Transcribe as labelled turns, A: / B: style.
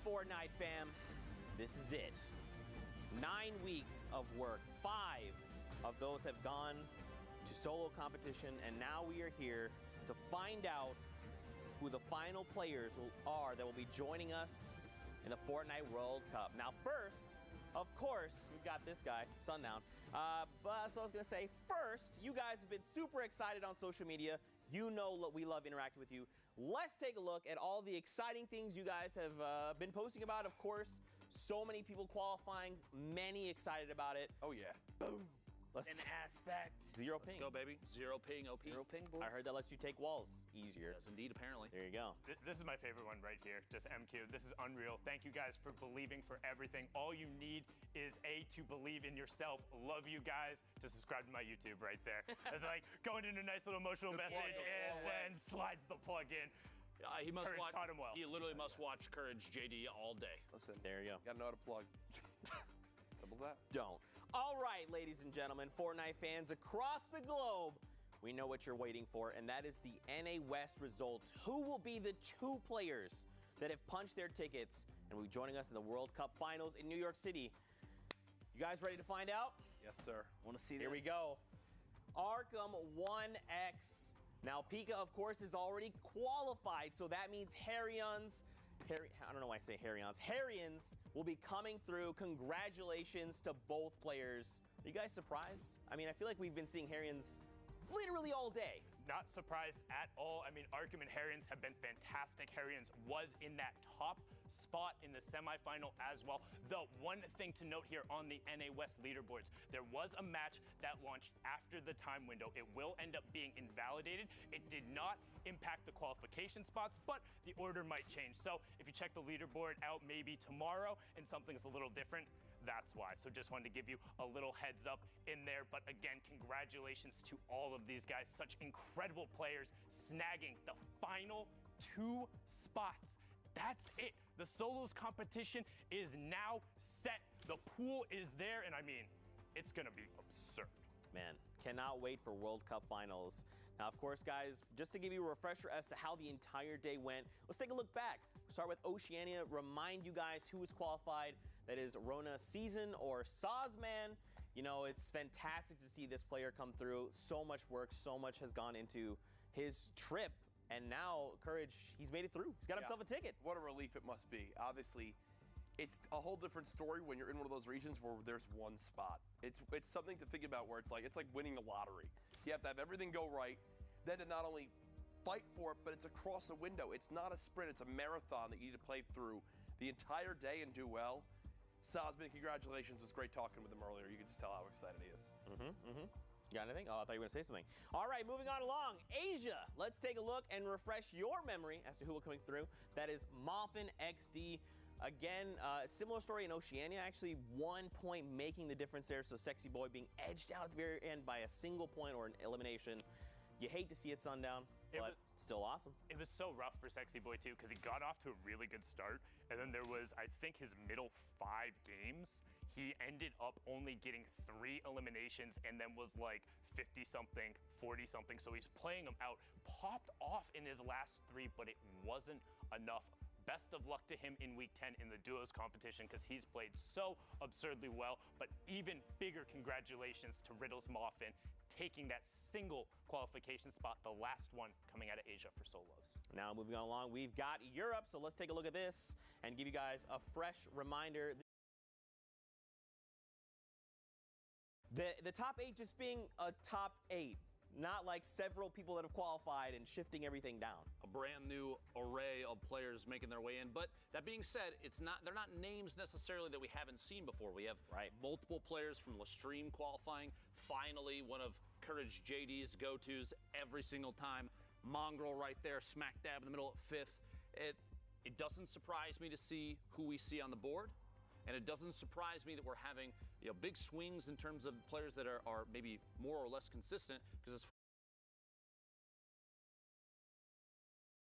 A: Fortnite fam, this is it. 9 weeks of work, 5 of those have gone to solo competition, and now we are here to find out who the final players are that will be joining us in the Fortnite World Cup. Now first, of course, we've got this guy, Sundown. But that's what I was going to say. First, you guys have been super excited on social media. You know we love interacting with you. Let's take a look at all the exciting things you guys have been posting about. Of course, so many people qualifying, many excited about it.
B: Oh, yeah.
A: Boom.
C: An aspect.
A: Zero ping.
C: Let's go, baby. Zero ping, OP.
D: Zero ping, boys.
A: I heard that lets you take walls easier.
C: Yes, indeed, apparently.
A: There you go.
E: This is my favorite one right here, just MQ. This is unreal. Thank you guys for believing for everything. All you need is to believe in yourself. Love you guys. To subscribe to my YouTube right there. It's like going in a nice little emotional message and then slides the plug in.
C: He must
E: Courage
C: watch.
E: taught him well.
C: He literally must watch Courage JD all day.
B: Listen,
A: There you go.
B: gotta know how to plug. Simple as that.
A: Don't. All right, ladies and gentlemen, Fortnite fans across the globe, we know what you're waiting for, and that is the NA West results. Who will be the 2 players that have punched their tickets and will be joining us in the World Cup Finals in New York City? You guys ready to find out?
B: Yes, sir.
D: Want to see this?
A: Here we go. Arkham 1X. Now, Pika, of course, is already qualified, so that means Harryans will be coming through. Congratulations to both players. Are you guys surprised? I mean, I feel like we've been seeing Harryans literally all day.
E: Not surprised at all. I mean, Arkham and Harryans have been fantastic. Harryans was in that top spot in the semifinal as well. The one thing to note here on the NA West leaderboards, there was a match that launched after the time window. It will end up being invalidated. It did not impact the qualification spots, but the order might change. So if you check the leaderboard out maybe tomorrow and something's a little different, that's why. So just wanted to give you a little heads up in there. But again, congratulations to all of these guys. Such incredible players snagging the final 2 spots. That's it. The solos competition is now set. The pool is there. And I mean, it's going to be absurd.
A: Man, cannot wait for World Cup Finals. Now, of course, guys, just to give you a refresher as to how the entire day went, let's take a look back. We'll start with Oceania, remind you guys who was qualified. That is Rona Season or Sazman. You know, it's fantastic to see this player come through. So much work, so much has gone into his trip. And now, Courage, he's made it through. He's got himself a ticket.
B: What a relief it must be. Obviously, it's a whole different story when you're in one of those regions where there's one spot. It's something to think about where it's like winning the lottery. You have to have everything go right, then to not only fight for it, but it's across a window. It's not a sprint, it's a marathon that you need to play through the entire day and do well. Sazman, congratulations. It was great talking with him earlier. You could just tell how excited he is.
A: Got anything? Oh, I thought you were going to say something. All right, moving on along. Asia. Let's take a look and refresh your memory as to who will coming through. That is Moffin XD. Again, similar story in Oceania. Actually, 1 point making the difference there. So Sexy Boy being edged out at the very end by a single point or an elimination. You hate to see it, Sundown, but still awesome.
E: It was so rough for Sexy Boy, too, because he got off to a really good start. And then there was, I think, his middle 5 games. He ended up only getting 3 eliminations and then was like 50-something, 40-something. So he's playing them out. Popped off in his last 3, but it wasn't enough. Best of luck to him in Week 10 in the duos competition because he's played so absurdly well. But even bigger congratulations to Riddles Moffin taking that single qualification spot, the last one coming out of Asia for solos.
A: Now moving on along, we've got Europe. So let's take a look at this and give you guys a fresh reminder. The top 8 just being a top 8. Not like several people that have qualified and shifting everything down.
C: A brand new array of players making their way in. But that being said, they're not names necessarily that we haven't seen before. We have multiple players from Lestream qualifying. Finally, one of Courage JD's go-tos every single time. Mongrel right there, smack dab in the middle at 5th. It doesn't surprise me to see who we see on the board. And it doesn't surprise me that we're having big swings in terms of players that are maybe more or less consistent, because as